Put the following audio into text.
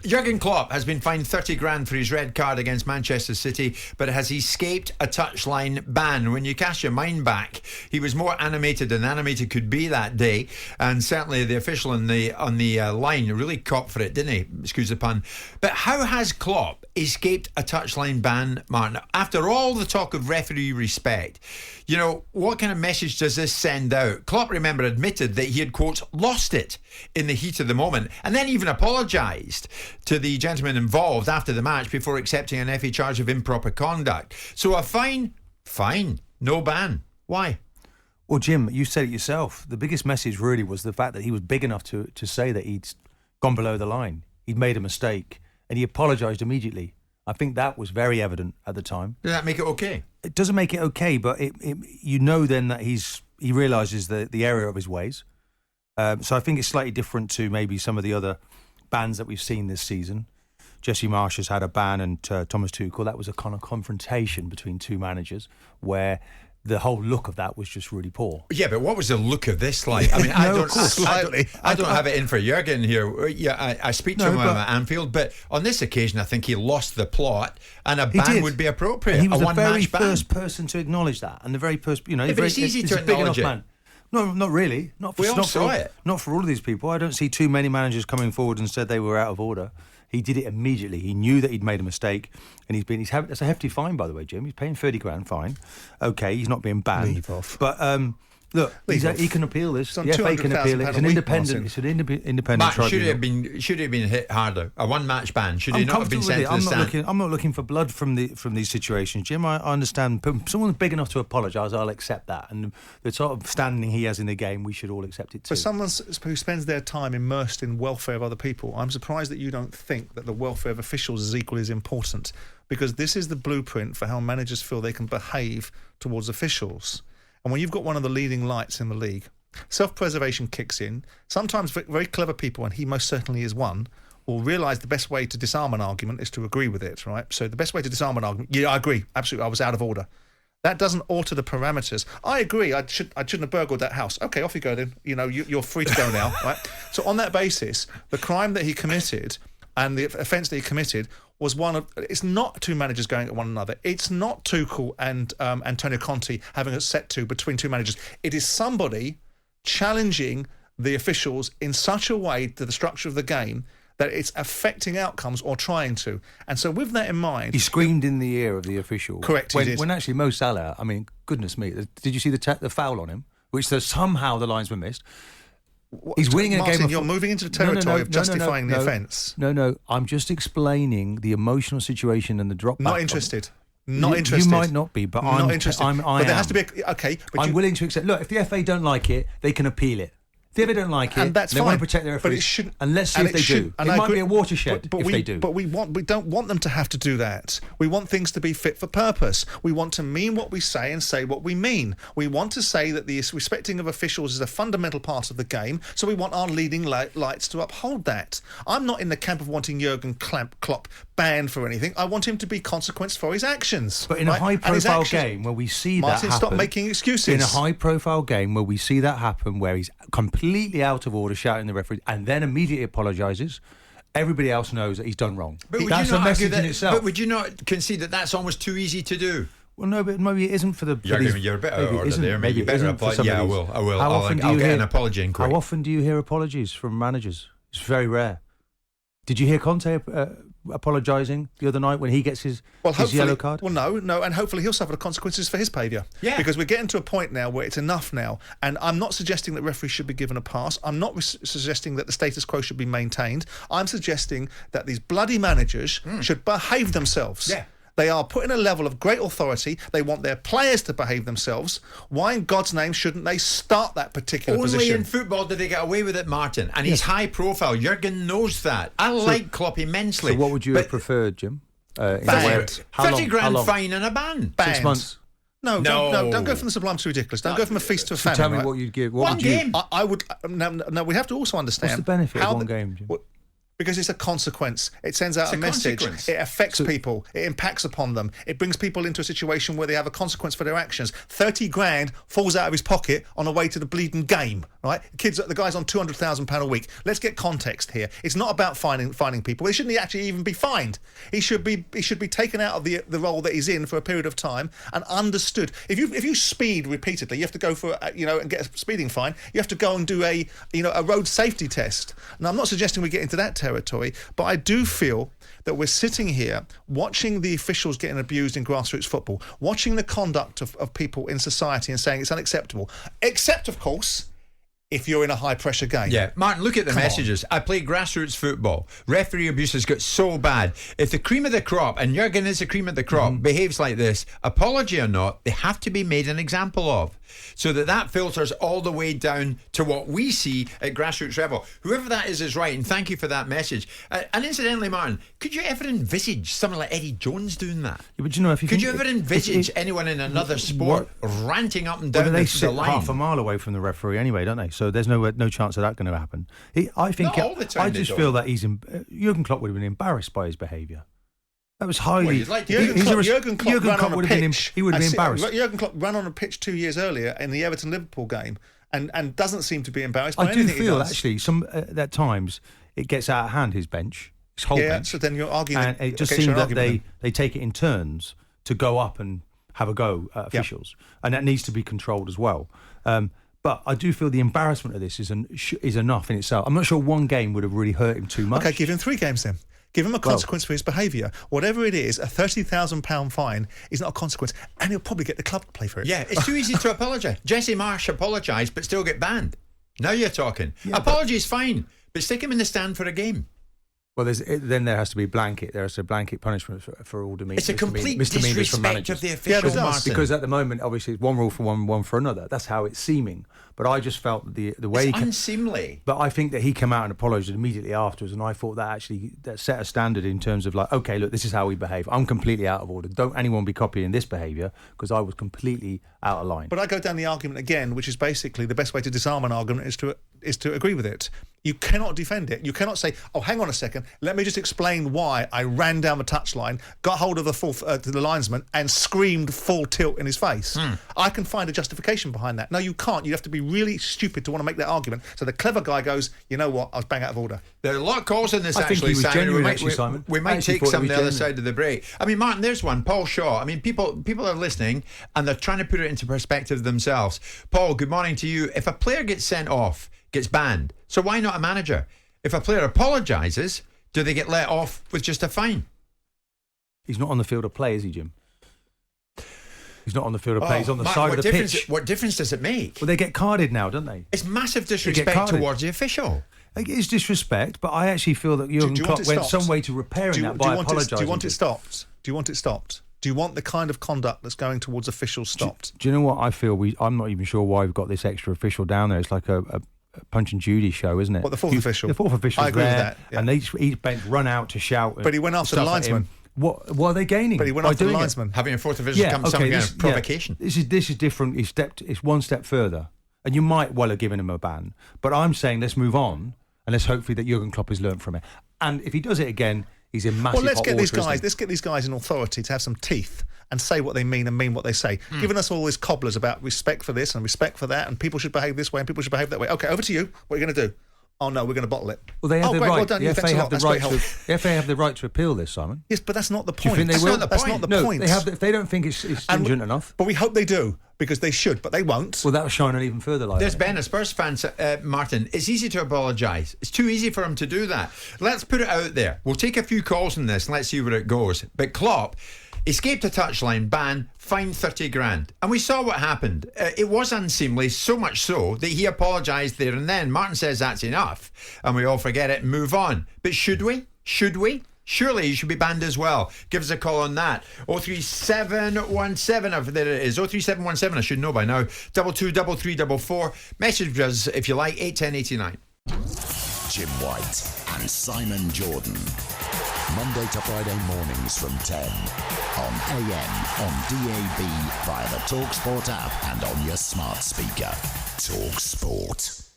Jurgen Klopp has been fined 30 grand for his red card against Manchester City, but has escaped a touchline ban. When you cast your mind back, he was more animated than animated could be that day, and certainly the official on the line really copped for it, didn't he? Excuse the pun. But how has Klopp escaped a touchline ban, Martin? After all the talk of referee respect, you know, what kind of message does this send out? Klopp, remember, admitted that he had, quote, lost it in the heat of the moment, and then even apologised to the gentleman involved after the match before accepting an FA charge of improper conduct. So a fine, no ban. Why? Well, Jim, you said it yourself. The biggest message really was the fact that he was big enough to say that he'd gone below the line. He'd made a mistake, and he apologised immediately. I think that was very evident at the time. Does that make it okay? It doesn't make it okay, but you know then that he realises the error of his ways. So I think it's slightly different to maybe some of the other bans that we've seen this season. Jesse Marsch has had a ban, and Thomas Tuchel. That was a kind of confrontation between two managers where the whole look of that was just really poor. Yeah, but what was the look of this like? I mean, I don't have it in for Jurgen here. Yeah, I speak to him at Anfield, but on this occasion, I think he lost the plot, and a ban would be appropriate. He was the very ban. first person to acknowledge that, and the very first, you know, yeah, but it's easy to acknowledge it. Man. No, not really. Not for all of these people. I don't see too many managers coming forward and said they were out of order. He did it immediately. He knew that he'd made a mistake, and that's a hefty fine, by the way, Jim. He's paying 30 grand fine. Okay, he's not being banned. Leave off. But look, he can appeal this. The FA can appeal it. It's an independent Matt, tribunal. should he have been hit harder? A one-match ban. Should he not have been sent to the stand? I'm not looking for blood from these situations, Jim. I understand. Someone's big enough to apologise, I'll accept that. And the sort of standing he has in the game, we should all accept it too. For someone who spends their time immersed in welfare of other people, I'm surprised that you don't think that the welfare of officials is equally as important, because this is the blueprint for how managers feel they can behave towards officials. And when you've got one of the leading lights in the league, self-preservation kicks in. Sometimes very clever people, and he most certainly is one, will realise the best way to disarm an argument is to agree with it, right? So the best way to disarm an argument, yeah, I agree, absolutely, I was out of order. That doesn't alter the parameters. I agree, I shouldn't have burgled that house. Okay, off you go then. You know, you're free to go now, right? So on that basis, the crime that he committed and the offence that he committed was one of... It's not two managers going at one another. It's not Tuchel and Antonio Conte having a set to between two managers. It is somebody challenging the officials in such a way to the structure of the game that it's affecting outcomes or trying to. And so with that in mind... He screamed in the ear of the official. Correct, he did. When actually Mo Salah, I mean, goodness me, did you see the foul on him? Which somehow the lines were missed. He's winning Martin, a game of... You're moving into the territory of justifying the offence. No, I'm just explaining the emotional situation and the drop back. Not interested. Not interested. You might not be, but I'm not interested. But there has to be okay. But I'm willing to accept. Look, if the FA don't like it, they can appeal it. If they ever don't like it, and that's they fine. want to protect their referees. But it shouldn't. And let's see if they do. It might be a watershed if they do. But we don't want them to have to do that. We want things to be fit for purpose. We want to mean what we say and say what we mean. We want to say that the respecting of officials is a fundamental part of the game, so we want our leading lights to uphold that. I'm not in the camp of wanting Jurgen Klopp banned for anything. I want him to be consequenced for his actions. But in a high-profile game where we see that happen... stop making excuses. In a high-profile game where we see that happen, where he's completely out of order, shouting the referee, and then immediately apologises, everybody else knows that he's done wrong. But that's a message in itself. But would you not concede that that's almost too easy to do? Well, no, but maybe it isn't for the... You're a bit out of order there. Maybe you better apologise. Yeah, I will. I'll get an apology in quick. How often do you hear apologies from managers? It's very rare. Did you hear Conte apologising the other night when he gets his yellow card? Well, no, and hopefully he'll suffer the consequences for his behaviour. Yeah. Because we're getting to a point now where it's enough now, and I'm not suggesting that referees should be given a pass. I'm not suggesting that the status quo should be maintained. I'm suggesting that these bloody managers should behave themselves. Yeah. They are put in a level of great authority. They want their players to behave themselves. Why in God's name shouldn't they start that particular position? Only in football do they get away with it, Martin. And he's high profile. Jurgen knows that. I like Klopp immensely. So what would you have preferred, Jim? 30 grand fine and a ban. 6 months. No, don't go from the sublime to ridiculous. Don't go from a feast to a famine. Tell me what you'd give. One game. I would. Now, we have to also understand. What's the benefit of one game, Jim? Because it's a consequence. It sends out a message. It affects people. It impacts upon them. It brings people into a situation where they have a consequence for their actions. 30 grand falls out of his pocket on the way to the bleeding game, right? The guy's on £200,000 a week. Let's get context here. It's not about finding people. He shouldn't actually even be fined. He should be taken out of the role that he's in for a period of time and understood. If you speed repeatedly, you have to go for and get a speeding fine. You have to go and do a road safety test. Now, I'm not suggesting we get into that territory, but I do feel that we're sitting here watching the officials getting abused in grassroots football, watching the conduct of people in society and saying it's unacceptable. Except, of course, if you're in a high-pressure game. Yeah, Martin, look at the messages. I play grassroots football. Referee abuse has got so bad. If the cream of the crop, and Jurgen is the cream of the crop, behaves like this, apology or not, they have to be made an example of. So that filters all the way down to what we see at grassroots level. Whoever that is right, and thank you for that message. And incidentally, Martin, could you ever envisage someone like Eddie Jones doing that? Yeah, but if you could you ever envisage anyone in another sport ranting up and down they the sit line? half a mile away from the referee anyway, don't they? So there's no chance of that going to happen. I think Not all the time I just feel that Jurgen Klopp would have been embarrassed by his behaviour. That was highly. Jurgen Klopp ran on a pitch. He would have been embarrassed. Jurgen Klopp ran on a pitch 2 years earlier in the Everton-Liverpool game and doesn't seem to be embarrassed by anything he does. I do feel actually at times it gets out of hand, his bench, his whole bench. So then you're arguing. And it just seems that they take it in turns to go up and have a go at officials, and that needs to be controlled as well. But I do feel the embarrassment of this is enough in itself. I'm not sure one game would have really hurt him too much. Okay, give him 3 games then. Give him a consequence for his behaviour. Whatever it is, a £30,000 fine is not a consequence, and he'll probably get the club to pay for it. Yeah, it's too easy to apologise. Jesse Marsh apologised but still get banned. Now you're talking. Apology is fine, but stick him in the stand for a game. Well, then there has to be blanket. There has to be blanket punishment for all demeanors. It's a complete disrespect of the official, Martin. Because at the moment, obviously, it's one rule for one for another. That's how it's seeming. But I just felt the way it's unseemly. But I think that he came out and apologised immediately afterwards, and I thought that set a standard in terms of like, okay, look, this is how we behave. I'm completely out of order. Don't anyone be copying this behaviour because I was completely out of line. But I go down the argument again, which is basically the best way to disarm an argument is to agree with it. You cannot defend it. You cannot say, oh, hang on a second, let me just explain why I ran down the touchline, got hold of the linesman and screamed full tilt in his face. I can find a justification behind that. No, you can't. You have to be really stupid to want to make that argument. So the clever guy goes, you know what, I was bang out of order. There are a lot of calls in this, I think he was genuine, Simon. We might take some on the other side of the break. I mean, Martin, there's one, Paul Shaw. I mean, people are listening and they're trying to put it into perspective themselves. Paul, good morning to you. If a player gets sent off, gets banned, so why not a manager? If a player apologises, do they get let off with just a fine? He's not on the field of play, is he, Jim? He's not on the field of play. He's on the side of the pitch. What difference does it make? Well, they get carded now, don't they? It's massive disrespect towards the official. It is disrespect, but I actually feel that Jurgen Klopp went some way to repairing that by apologising. Do you want it stopped? Do you want it stopped? Do you want the kind of conduct that's going towards officials stopped? Do you know what I feel? I'm not even sure why we've got this extra official down there. It's like a Punch and Judy show, isn't it? What, the fourth official? The fourth official. I agree with that. Yeah. And each bench run out to shout. But he went after the linesman. What are they gaining? But he went after the linesman. Having a fourth official come some kind of provocation. This is different. It's one step further. And you might well have given him a ban. But I'm saying let's move on and let's hopefully that Jurgen Klopp has learned from it. And if he does it again, he's in massive let's hot get water, let's get these guys in authority to have some teeth and say what they mean and mean what they say. Giving us all these cobblers about respect for this and respect for that and people should behave this way and people should behave that way. Okay, over to you. What are you going to do? Oh no, we're going to bottle it. Well, they have the right. Well done, the FA have the right. The FA have the right to appeal this, Simon. Yes, but that's not the point. Do you think they will? That's not the point. They have. If they don't think it's stringent enough. But we hope they do because they should, but they won't. Well, that will shine an even further light. There's Ben, a Spurs fan, Martin. It's easy to apologise. It's too easy for him to do that. Let's put it out there. We'll take a few calls on this and let's see where it goes. But Klopp escaped a touchline ban, fined 30 grand. And we saw what happened. It was unseemly, so much so that he apologised there and then. Martin says that's enough and we all forget it and move on. But should we? Should we? Surely he should be banned as well. Give us a call on that. 03717, there it is. 03717, I should know by now. 223344. Message us if you like, 81089. Jim White and Simon Jordan. Monday to Friday mornings from 10 on AM, on DAB, via the talkSPORT app and on your smart speaker. talkSPORT.